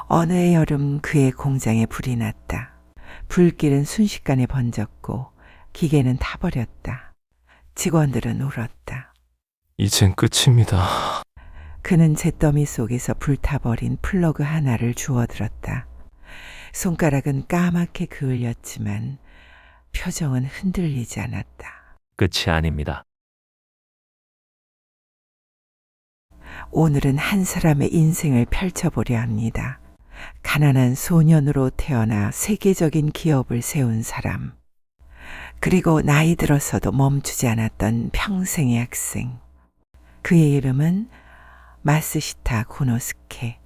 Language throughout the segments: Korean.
어느 해 여름 그의 공장에 불이 났다. 불길은 순식간에 번졌고 기계는 타버렸다. 직원들은 울었다. 이젠 끝입니다. 그는 잿더미 속에서 불타버린 플러그 하나를 주워들었다. 손가락은 까맣게 그을렸지만 표정은 흔들리지 않았다. 끝이 아닙니다. 오늘은 한 사람의 인생을 펼쳐보려 합니다. 가난한 소년으로 태어나 세계적인 기업을 세운 사람. 그리고 나이 들어서도 멈추지 않았던 평생의 학생. 그의 이름은 마스시타 고노스케.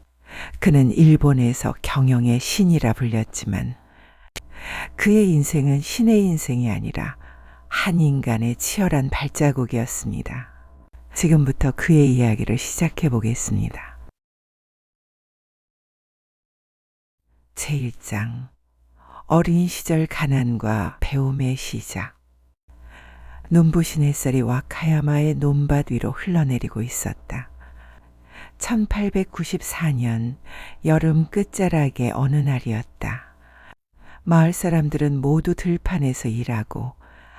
그는 일본에서 경영의 신이라 불렸지만 그의 인생은 신의 인생이 아니라 한 인간의 치열한 발자국이었습니다. 지금부터 그의 이야기를 시작해 보겠습니다. 제1장 어린 시절 가난과 배움의 시작. 눈부신 햇살이 와카야마의 논밭 위로 흘러내리고 있었다. 1894년 여름 끝자락의 어느 날이었다. 마을 사람들은 모두 들판에서 일하고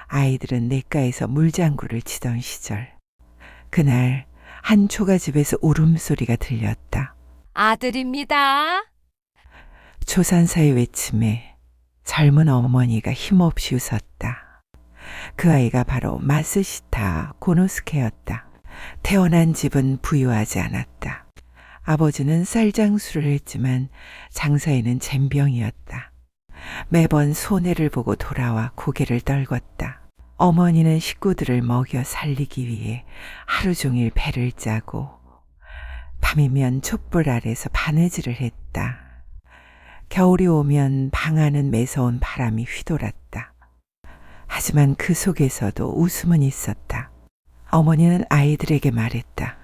아이들은 냇가에서 물장구를 치던 시절. 그날 한 초가집에서 울음소리가 들렸다. 아들입니다. 조산사의 외침에 젊은 어머니가 힘없이 웃었다. 그 아이가 바로 마스시타 고노스케였다. 태어난 집은 부유하지 않았다. 아버지는 쌀장수를 했지만 장사에는 젬병이었다. 매번 손해를 보고 돌아와 고개를 떨궜다. 어머니는 식구들을 먹여 살리기 위해 하루 종일 배를 짜고 밤이면 촛불 아래서 바느질을 했다. 겨울이 오면 방 안은 매서운 바람이 휘돌았다. 하지만 그 속에서도 웃음은 있었다. 어머니는 아이들에게 말했다.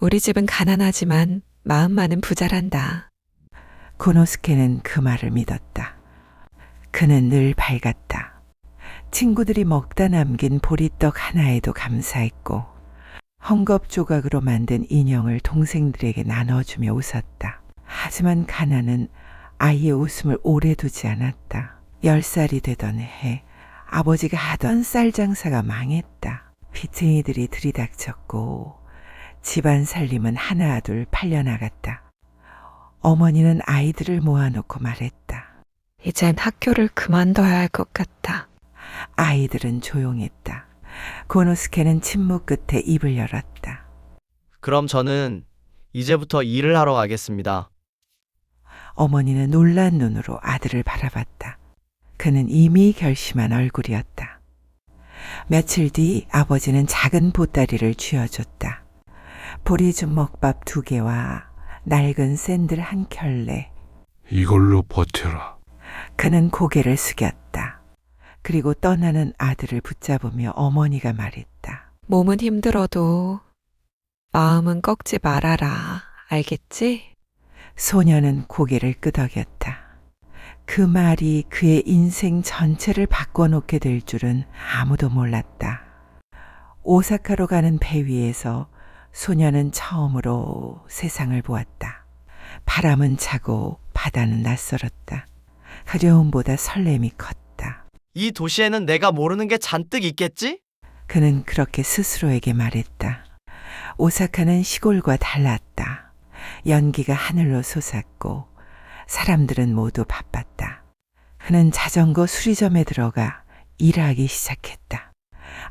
우리 집은 가난하지만 마음만은 부자란다. 고노스케는 그 말을 믿었다. 그는 늘 밝았다. 친구들이 먹다 남긴 보리떡 하나에도 감사했고 헝겊 조각으로 만든 인형을 동생들에게 나눠주며 웃었다. 하지만 가난은 아이의 웃음을 오래 두지 않았다. 10살이 되던 해 아버지가 하던 쌀 장사가 망했다. 빚쟁이들이 들이닥쳤고 집안 살림은 하나둘 팔려나갔다. 어머니는 아이들을 모아놓고 말했다. 이젠 학교를 그만둬야 할 것 같다. 아이들은 조용했다. 고노스케는 침묵 끝에 입을 열었다. 그럼 저는 이제부터 일을 하러 가겠습니다. 어머니는 놀란 눈으로 아들을 바라봤다. 그는 이미 결심한 얼굴이었다. 며칠 뒤 아버지는 작은 보따리를 쥐어줬다. 보리죽먹밥 2개와 낡은 샌들 1켤레. 이걸로 버텨라. 그는 고개를 숙였다. 그리고 떠나는 아들을 붙잡으며 어머니가 말했다. 몸은 힘들어도 마음은 꺾지 말아라. 알겠지? 소녀는 고개를 끄덕였다. 그 말이 그의 인생 전체를 바꿔놓게 될 줄은 아무도 몰랐다. 오사카로 가는 배 위에서 소녀는 처음으로 세상을 보았다. 바람은 차고 바다는 낯설었다. 두려움보다 설렘이 컸다. 이 도시에는 내가 모르는 게 잔뜩 있겠지? 그는 그렇게 스스로에게 말했다. 오사카는 시골과 달랐다. 연기가 하늘로 솟았고 사람들은 모두 바빴다. 그는 자전거 수리점에 들어가 일하기 시작했다.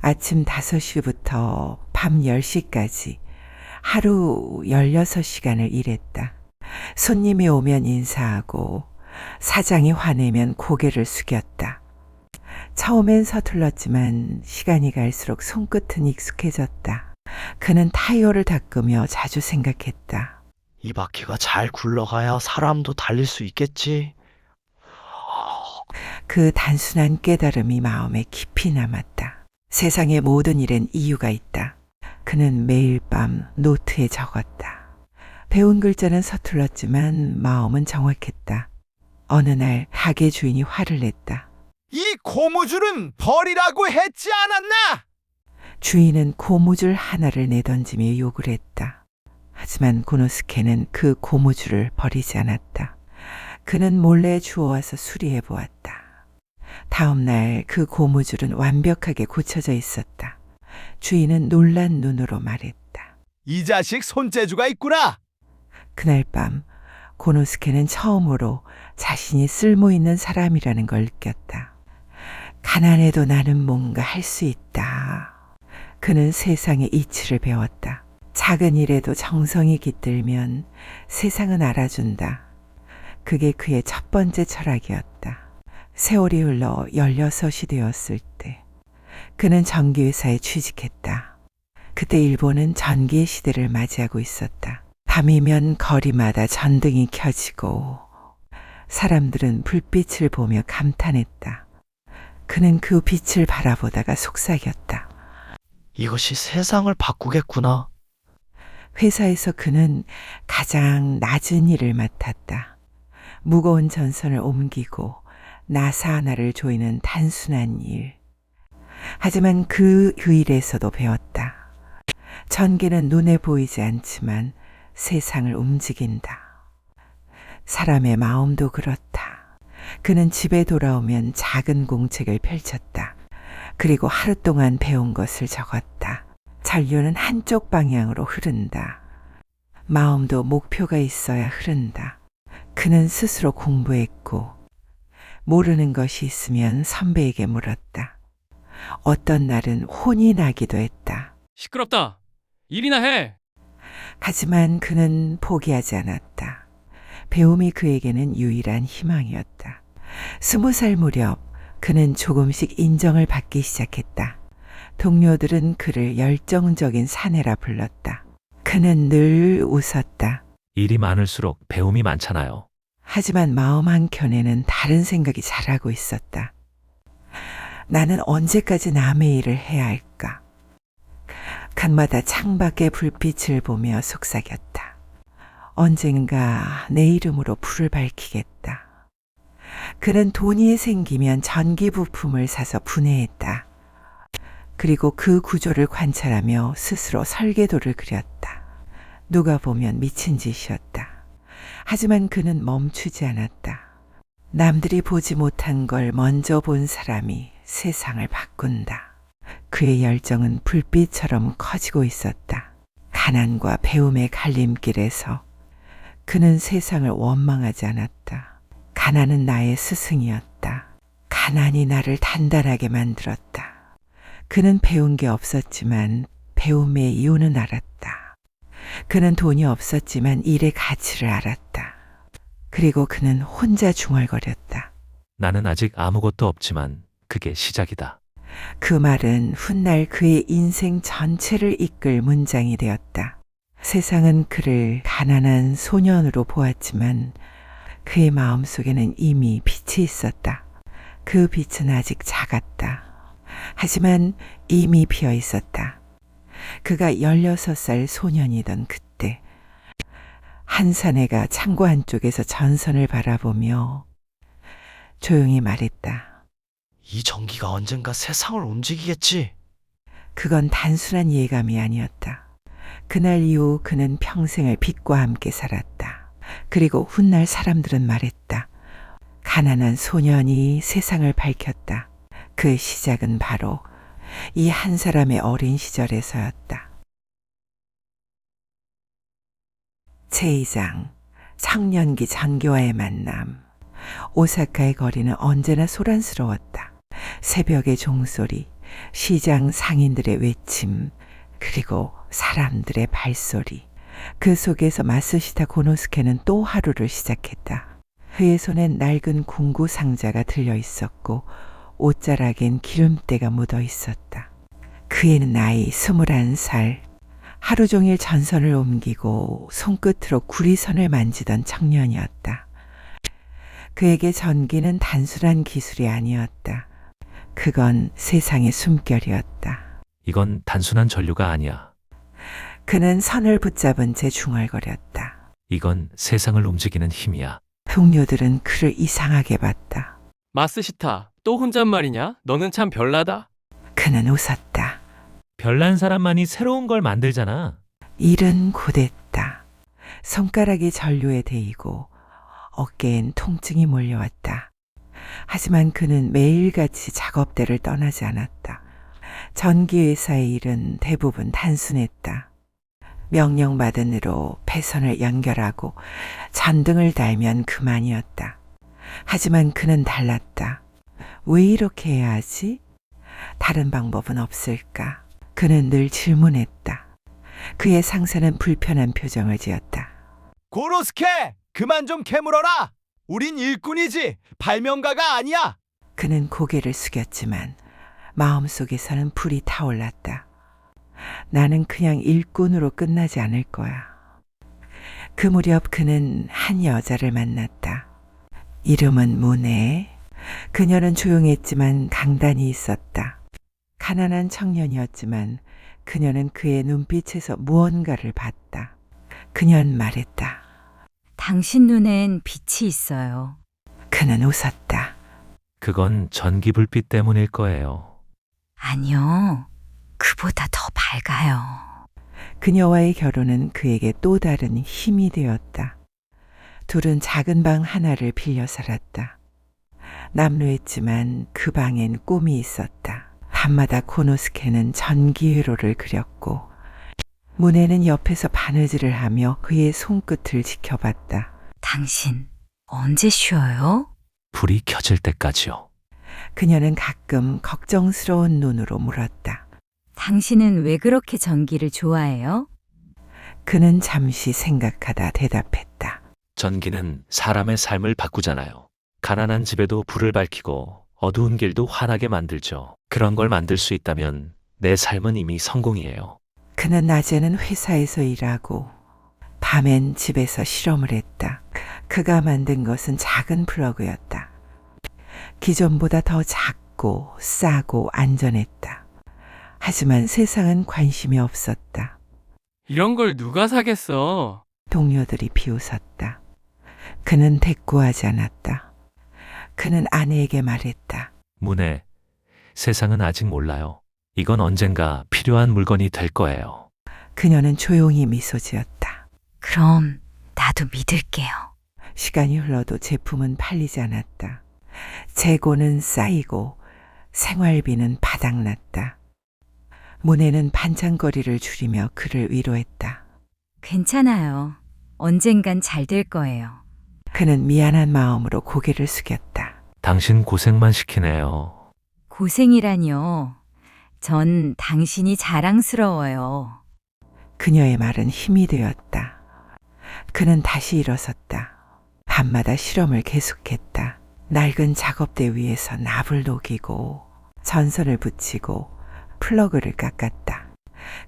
아침 5시부터 밤 10시까지 하루 16시간을 일했다. 손님이 오면 인사하고 사장이 화내면 고개를 숙였다. 처음엔 서툴렀지만 시간이 갈수록 손끝은 익숙해졌다. 그는 타이어를 닦으며 자주 생각했다. 이 바퀴가 잘 굴러가야 사람도 달릴 수 있겠지. 그 단순한 깨달음이 마음에 깊이 남았다. 세상의 모든 일엔 이유가 있다. 그는 매일 밤 노트에 적었다. 배운 글자는 서툴렀지만 마음은 정확했다. 어느 날 가게 주인이 화를 냈다. 이 고무줄은 버리라고 했지 않았나? 주인은 고무줄 하나를 내던지며 욕을 했다. 하지만 고노스케는 그 고무줄을 버리지 않았다. 그는 몰래 주워와서 수리해 보았다. 다음 날 그 고무줄은 완벽하게 고쳐져 있었다. 주인은 놀란 눈으로 말했다. 이 자식 손재주가 있구나. 그날 밤 고노스케는 처음으로 자신이 쓸모 있는 사람이라는 걸 느꼈다. 가난해도 나는 뭔가 할 수 있다. 그는 세상의 이치를 배웠다. 작은 일에도 정성이 깃들면 세상은 알아준다. 그게 그의 첫 번째 철학이었다. 세월이 흘러 16이 되었을 때 그는 전기회사에 취직했다. 그때 일본은 전기의 시대를 맞이하고 있었다. 밤이면 거리마다 전등이 켜지고 사람들은 불빛을 보며 감탄했다. 그는 그 빛을 바라보다가 속삭였다. 이것이 세상을 바꾸겠구나. 회사에서 그는 가장 낮은 일을 맡았다. 무거운 전선을 옮기고 나사 하나를 조이는 단순한 일. 하지만 그 일에서도 배웠다. 전기는 눈에 보이지 않지만 세상을 움직인다. 사람의 마음도 그렇다. 그는 집에 돌아오면 작은 공책을 펼쳤다. 그리고 하루 동안 배운 것을 적었다. 전류는 한쪽 방향으로 흐른다. 마음도 목표가 있어야 흐른다. 그는 스스로 공부했고 모르는 것이 있으면 선배에게 물었다. 어떤 날은 혼이 나기도 했다. 시끄럽다. 일이나 해. 하지만 그는 포기하지 않았다. 배움이 그에게는 유일한 희망이었다. 20살 무렵 그는 조금씩 인정을 받기 시작했다. 동료들은 그를 열정적인 사내라 불렀다. 그는 늘 웃었다. 일이 많을수록 배움이 많잖아요. 하지만 마음 한켠에는 다른 생각이 자라고 있었다. 나는 언제까지 남의 일을 해야 할까? 간마다 창밖의 불빛을 보며 속삭였다. 언젠가 내 이름으로 불을 밝히겠다. 그는 돈이 생기면 전기 부품을 사서 분해했다. 그리고 그 구조를 관찰하며 스스로 설계도를 그렸다. 누가 보면 미친 짓이었다. 하지만 그는 멈추지 않았다. 남들이 보지 못한 걸 먼저 본 사람이 세상을 바꾼다. 그의 열정은 불빛처럼 커지고 있었다. 가난과 배움의 갈림길에서 그는 세상을 원망하지 않았다. 가난은 나의 스승이었다. 가난이 나를 단단하게 만들었다. 그는 배운 게 없었지만 배움의 이유는 알았다. 그는 돈이 없었지만 일의 가치를 알았다. 그리고 그는 혼자 중얼거렸다. 나는 아직 아무것도 없지만 그게 시작이다. 그 말은 훗날 그의 인생 전체를 이끌 문장이 되었다. 세상은 그를 가난한 소년으로 보았지만 그의 마음속에는 이미 빛이 있었다. 그 빛은 아직 작았다. 하지만 이미 비어 있었다. 그가 16살 소년이던 그때 한 사내가 창고 한쪽에서 전선을 바라보며 조용히 말했다. 이 전기가 언젠가 세상을 움직이겠지. 그건 단순한 예감이 아니었다. 그날 이후 그는 평생을 빛과 함께 살았다. 그리고 훗날 사람들은 말했다. 가난한 소년이 세상을 밝혔다. 그 시작은 바로 이 한 사람의 어린 시절에서였다. 제2장 청년기 전교와의 만남. 오사카의 거리는 언제나 소란스러웠다. 새벽의 종소리, 시장 상인들의 외침, 그리고 사람들의 발소리. 그 속에서 마쓰시타 고노스케는 또 하루를 시작했다. 그의 손엔 낡은 궁구 상자가 들려 있었고 옷자락엔 기름때가 묻어 있었다. 그의 나이 21살. 하루 종일 전선을 옮기고 손끝으로 구리선을 만지던 청년이었다. 그에게 전기는 단순한 기술이 아니었다. 그건 세상의 숨결이었다. 이건 단순한 전류가 아니야. 그는 선을 붙잡은 채 중얼거렸다. 이건 세상을 움직이는 힘이야. 동료들은 그를 이상하게 봤다. 마스시타, 또 혼잣말이냐? 너는 참 별나다. 그는 웃었다. 별난 사람만이 새로운 걸 만들잖아. 일은 곧했다. 손가락이 전류에 데이고 어깨엔 통증이 몰려왔다. 하지만 그는 매일같이 작업대를 떠나지 않았다. 전기회사의 일은 대부분 단순했다. 명령받은 으로 배선을 연결하고 전등을 달면 그만이었다. 하지만 그는 달랐다. 왜 이렇게 해야 하지? 다른 방법은 없을까? 그는 늘 질문했다. 그의 상사는 불편한 표정을 지었다. 고로스케! 그만 좀 캐물어라! 우린 일꾼이지 발명가가 아니야! 그는 고개를 숙였지만 마음속에서는 불이 타올랐다. 나는 그냥 일꾼으로 끝나지 않을 거야. 그 무렵 그는 한 여자를 만났다. 이름은 문혜. 그녀는 조용했지만 강단이 있었다. 가난한 청년이었지만 그녀는 그의 눈빛에서 무언가를 봤다. 그녀는 말했다. 당신 눈엔 빛이 있어요. 그는 웃었다. 그건 전기 불빛 때문일 거예요. 아니요. 그보다 더 밝아요. 그녀와의 결혼은 그에게 또 다른 힘이 되었다. 둘은 작은 방 하나를 빌려 살았다. 남루했지만 그 방엔 꿈이 있었다. 밤마다 코노스케는 전기회로를 그렸고 문혜는 옆에서 바느질을 하며 그의 손끝을 지켜봤다. 당신 언제 쉬어요? 불이 켜질 때까지요. 그녀는 가끔 걱정스러운 눈으로 물었다. 당신은 왜 그렇게 전기를 좋아해요? 그는 잠시 생각하다 대답했다. 전기는 사람의 삶을 바꾸잖아요. 가난한 집에도 불을 밝히고 어두운 길도 환하게 만들죠. 그런 걸 만들 수 있다면 내 삶은 이미 성공이에요. 그는 낮에는 회사에서 일하고 밤엔 집에서 실험을 했다. 그가 만든 것은 작은 플러그였다. 기존보다 더 작고 싸고 안전했다. 하지만 세상은 관심이 없었다. 이런 걸 누가 사겠어? 동료들이 비웃었다. 그는 대꾸하지 않았다. 그는 아내에게 말했다. 문혜, 세상은 아직 몰라요. 이건 언젠가 필요한 물건이 될 거예요. 그녀는 조용히 미소 지었다. 그럼 나도 믿을게요. 시간이 흘러도 제품은 팔리지 않았다. 재고는 쌓이고 생활비는 바닥났다. 문혜는 반찬거리를 줄이며 그를 위로했다. 괜찮아요. 언젠간 잘 될 거예요. 그는 미안한 마음으로 고개를 숙였다. 당신 고생만 시키네요. 고생이라뇨. 전 당신이 자랑스러워요. 그녀의 말은 힘이 되었다. 그는 다시 일어섰다. 밤마다 실험을 계속했다. 낡은 작업대 위에서 납을 녹이고 전선을 붙이고 플러그를 깎았다.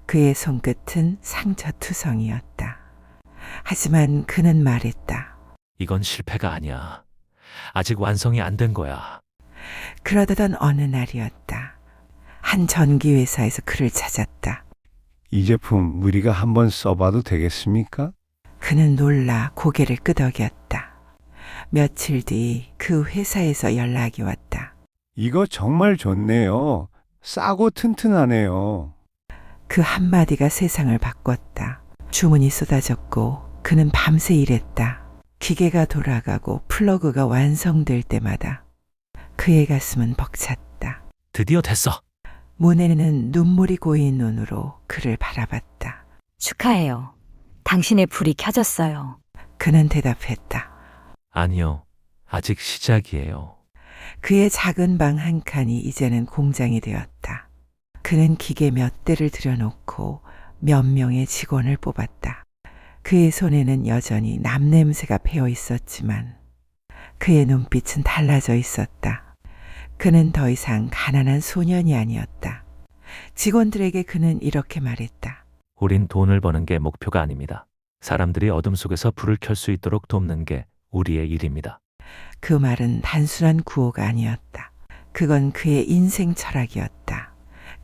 그의 손끝은 상처투성이었다. 하지만 그는 말했다. 이건 실패가 아니야. 아직 완성이 안 된 거야. 그러던 어느 날이었다. 한 전기회사에서 그를 찾았다. 이 제품 우리가 한번 써봐도 되겠습니까? 그는 놀라 고개를 끄덕였다. 며칠 뒤 그 회사에서 연락이 왔다. 이거 정말 좋네요. 싸고 튼튼하네요. 그 한마디가 세상을 바꿨다. 주문이 쏟아졌고 그는 밤새 일했다. 기계가 돌아가고 플러그가 완성될 때마다 그의 가슴은 벅찼다. 드디어 됐어. 문혜는 눈물이 고인 눈으로 그를 바라봤다. 축하해요. 당신의 불이 켜졌어요. 그는 대답했다. 아니요. 아직 시작이에요. 그의 작은 방 한 칸이 이제는 공장이 되었다. 그는 기계 몇 대를 들여놓고 몇 명의 직원을 뽑았다. 그의 손에는 여전히 남냄새가 배어 있었지만 그의 눈빛은 달라져 있었다. 그는 더 이상 가난한 소년이 아니었다. 직원들에게 그는 이렇게 말했다. 우린 돈을 버는 게 목표가 아닙니다. 사람들이 어둠 속에서 불을 켤 수 있도록 돕는 게 우리의 일입니다. 그 말은 단순한 구호가 아니었다. 그건 그의 인생 철학이었다.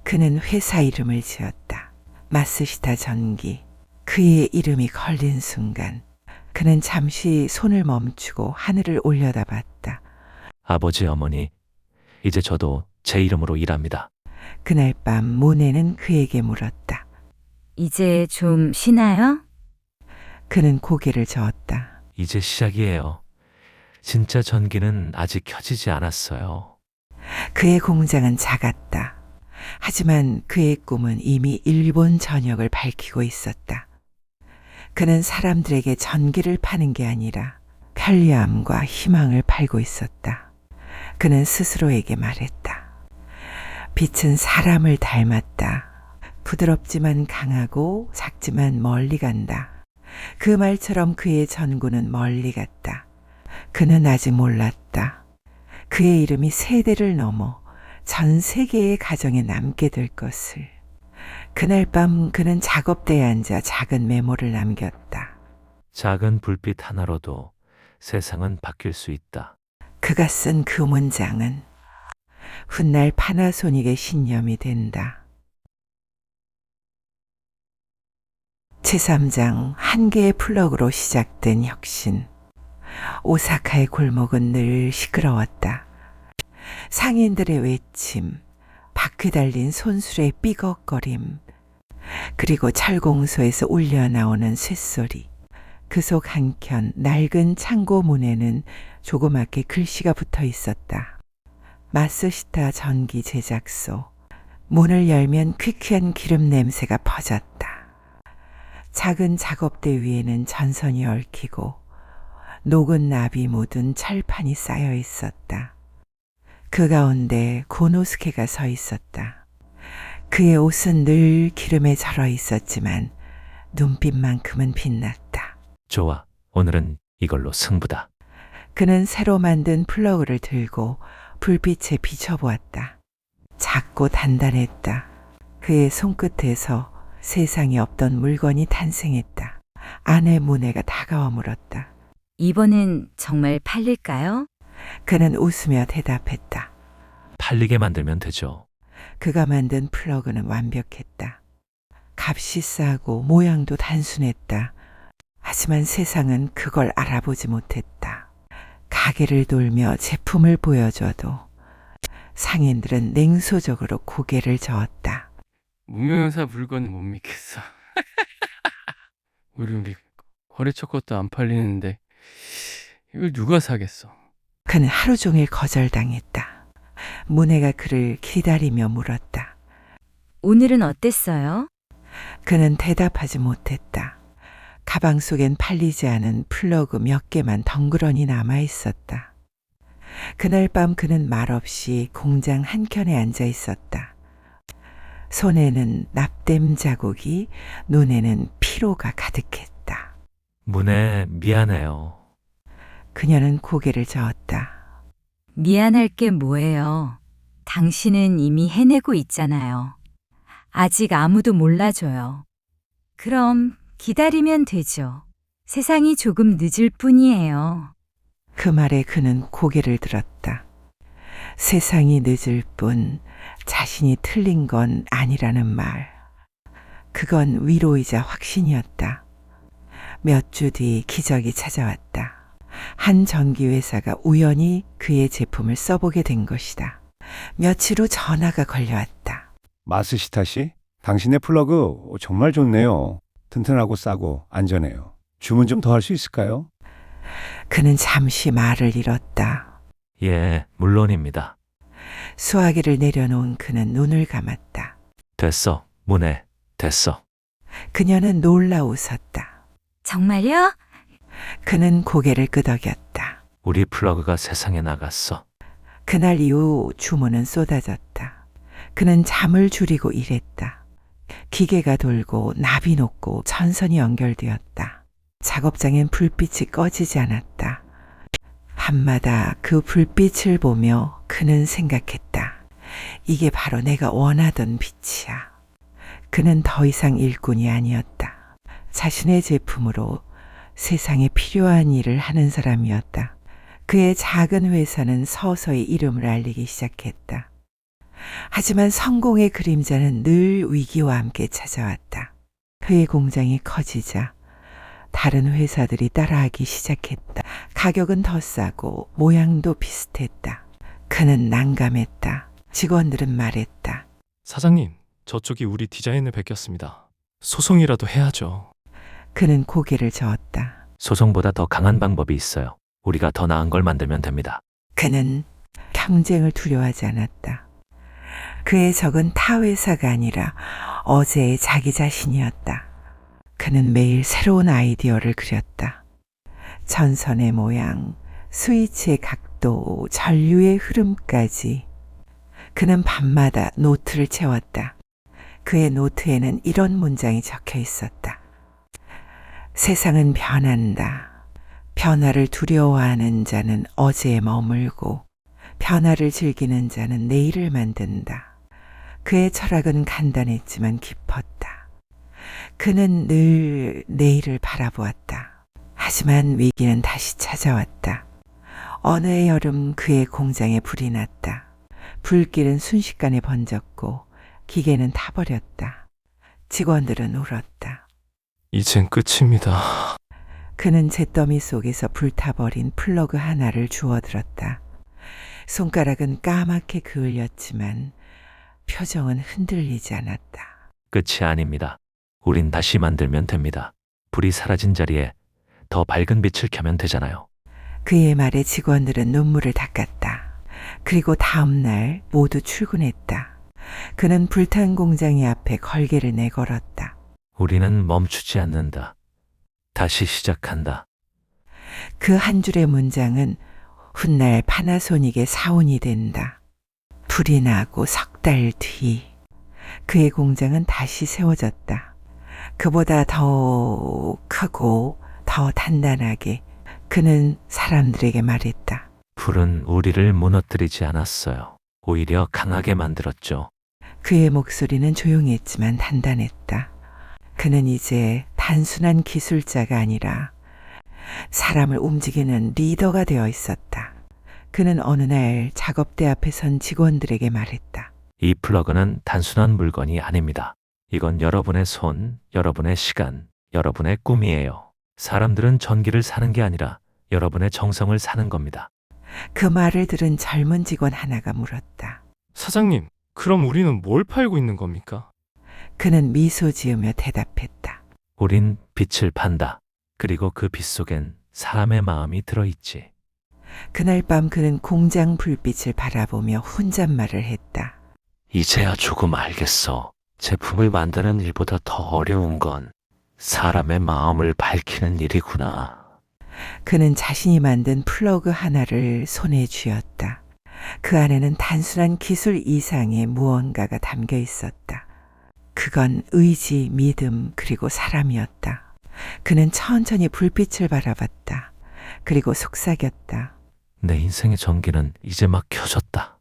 그는 회사 이름을 지었다. 마스시타 전기. 그의 이름이 걸린 순간 그는 잠시 손을 멈추고 하늘을 올려다봤다. 아버지, 어머니, 이제 저도 제 이름으로 일합니다. 그날 밤 모네는 그에게 물었다. 이제 좀 쉬나요? 그는 고개를 저었다. 이제 시작이에요. 진짜 전기는 아직 켜지지 않았어요. 그의 공장은 작았다. 하지만 그의 꿈은 이미 일본 전역을 밝히고 있었다. 그는 사람들에게 전기를 파는 게 아니라 편리함과 희망을 팔고 있었다. 그는 스스로에게 말했다. 빛은 사람을 닮았다. 부드럽지만 강하고 작지만 멀리 간다. 그 말처럼 그의 전구는 멀리 갔다. 그는 아직 몰랐다. 그의 이름이 세대를 넘어 전 세계의 가정에 남게 될 것을. 그날 밤 그는 작업대에 앉아 작은 메모를 남겼다. 작은 불빛 하나로도 세상은 바뀔 수 있다. 그가 쓴 그 문장은 훗날 파나소닉의 신념이 된다. 제3장 한 개의 플러그로 시작된 혁신. 오사카의 골목은 늘 시끄러웠다. 상인들의 외침, 바퀴 달린 손수레의 삐걱거림, 그리고 철공소에서 울려 나오는 쇳소리. 그 속 한켠 낡은 창고 문에는 조그맣게 글씨가 붙어 있었다. 마스시타 전기 제작소. 문을 열면 퀴퀴한 기름 냄새가 퍼졌다. 작은 작업대 위에는 전선이 얽히고 녹은 납이 묻은 철판이 쌓여 있었다. 그 가운데 고노스케가 서 있었다. 그의 옷은 늘 기름에 절어 있었지만 눈빛만큼은 빛났다. 좋아. 오늘은 이걸로 승부다. 그는 새로 만든 플러그를 들고 불빛에 비춰보았다. 작고 단단했다. 그의 손끝에서 세상에 없던 물건이 탄생했다. 안의 문해가 다가와 물었다. 이번엔 정말 팔릴까요? 그는 웃으며 대답했다. 팔리게 만들면 되죠. 그가 만든 플러그는 완벽했다. 값이 싸고 모양도 단순했다. 하지만 세상은 그걸 알아보지 못했다. 가게를 돌며 제품을 보여줘도 상인들은 냉소적으로 고개를 저었다. 무명사 물건은 못 믿겠어. 우리 거래처 것도 안 팔리는데 이걸 누가 사겠어? 그는 하루 종일 거절당했다. 문혜가 그를 기다리며 물었다. 오늘은 어땠어요? 그는 대답하지 못했다. 가방 속엔 팔리지 않은 플러그 몇 개만 덩그러니 남아 있었다. 그날 밤 그는 말없이 공장 한켠에 앉아 있었다. 손에는 납땜 자국이, 눈에는 피로가 가득했다. 문에 미안해요. 그녀는 고개를 저었다. 미안할 게 뭐예요? 당신은 이미 해내고 있잖아요. 아직 아무도 몰라줘요. 그럼 기다리면 되죠. 세상이 조금 늦을 뿐이에요. 그 말에 그는 고개를 들었다. 세상이 늦을 뿐 자신이 틀린 건 아니라는 말. 그건 위로이자 확신이었다. 몇 주 뒤 기적이 찾아왔다. 한 전기회사가 우연히 그의 제품을 써보게 된 것이다. 며칠 후 전화가 걸려왔다. 마스시타 씨, 당신의 플러그 정말 좋네요. 튼튼하고 싸고 안전해요. 주문 좀 더 할 수 있을까요? 그는 잠시 말을 잃었다. 예, 물론입니다. 수화기를 내려놓은 그는 눈을 감았다. 됐어. 문에 됐어. 그녀는 놀라 웃었다. 정말요? 그는 고개를 끄덕였다. 우리 플러그가 세상에 나갔어. 그날 이후 주문은 쏟아졌다. 그는 잠을 줄이고 일했다. 기계가 돌고 납이 녹고 전선이 연결되었다. 작업장엔 불빛이 꺼지지 않았다. 밤마다 그 불빛을 보며 그는 생각했다. 이게 바로 내가 원하던 빛이야. 그는 더 이상 일꾼이 아니었다. 자신의 제품으로 세상에 필요한 일을 하는 사람이었다. 그의 작은 회사는 서서히 이름을 알리기 시작했다. 하지만 성공의 그림자는 늘 위기와 함께 찾아왔다. 그의 공장이 커지자 다른 회사들이 따라하기 시작했다. 가격은 더 싸고 모양도 비슷했다. 그는 난감했다. 직원들은 말했다. 사장님, 저쪽이 우리 디자인을 베꼈습니다. 소송이라도 해야죠. 그는 고개를 저었다. 소송보다 더 강한 방법이 있어요. 우리가 더 나은 걸 만들면 됩니다. 그는 경쟁을 두려워하지 않았다. 그의 적은 타 회사가 아니라 어제의 자기 자신이었다. 그는 매일 새로운 아이디어를 그렸다. 전선의 모양, 스위치의 각도, 전류의 흐름까지. 그는 밤마다 노트를 채웠다. 그의 노트에는 이런 문장이 적혀 있었다. 세상은 변한다. 변화를 두려워하는 자는 어제에 머물고 변화를 즐기는 자는 내일을 만든다. 그의 철학은 간단했지만 깊었다. 그는 늘 내일을 바라보았다. 하지만 위기는 다시 찾아왔다. 어느 해 여름 그의 공장에 불이 났다. 불길은 순식간에 번졌고 기계는 타버렸다. 직원들은 울었다. 이젠 끝입니다. 그는 잿더미 속에서 불타버린 플러그 하나를 주워들었다. 손가락은 까맣게 그을렸지만 표정은 흔들리지 않았다. 끝이 아닙니다. 우린 다시 만들면 됩니다. 불이 사라진 자리에 더 밝은 빛을 켜면 되잖아요. 그의 말에 직원들은 눈물을 닦았다. 그리고 다음 날 모두 출근했다. 그는 불탄 공장의 앞에 걸개를 내걸었다. 우리는 멈추지 않는다. 다시 시작한다. 그 한 줄의 문장은 훗날 파나소닉의 사원이 된다. 불이 나고 석 달 뒤 그의 공장은 다시 세워졌다. 그보다 더 크고 더 단단하게 그는 사람들에게 말했다. 불은 우리를 무너뜨리지 않았어요. 오히려 강하게 만들었죠. 그의 목소리는 조용했지만 단단했다. 그는 이제 단순한 기술자가 아니라 사람을 움직이는 리더가 되어 있었다. 그는 어느 날 작업대 앞에 선 직원들에게 말했다. 이 플러그는 단순한 물건이 아닙니다. 이건 여러분의 손, 여러분의 시간, 여러분의 꿈이에요. 사람들은 전기를 사는 게 아니라 여러분의 정성을 사는 겁니다. 그 말을 들은 젊은 직원 하나가 물었다. 사장님, 그럼 우리는 뭘 팔고 있는 겁니까? 그는 미소 지으며 대답했다. 우린 빛을 판다. 그리고 그 빛 속엔 사람의 마음이 들어있지. 그날 밤 그는 공장 불빛을 바라보며 혼잣말을 했다. 이제야 조금 알겠어. 제품을 만드는 일보다 더 어려운 건 사람의 마음을 밝히는 일이구나. 그는 자신이 만든 플러그 하나를 손에 쥐었다. 그 안에는 단순한 기술 이상의 무언가가 담겨 있었다. 그건 의지, 믿음, 그리고 사람이었다. 그는 천천히 불빛을 바라봤다. 그리고 속삭였다. 내 인생의 전기는 이제 막 켜졌다.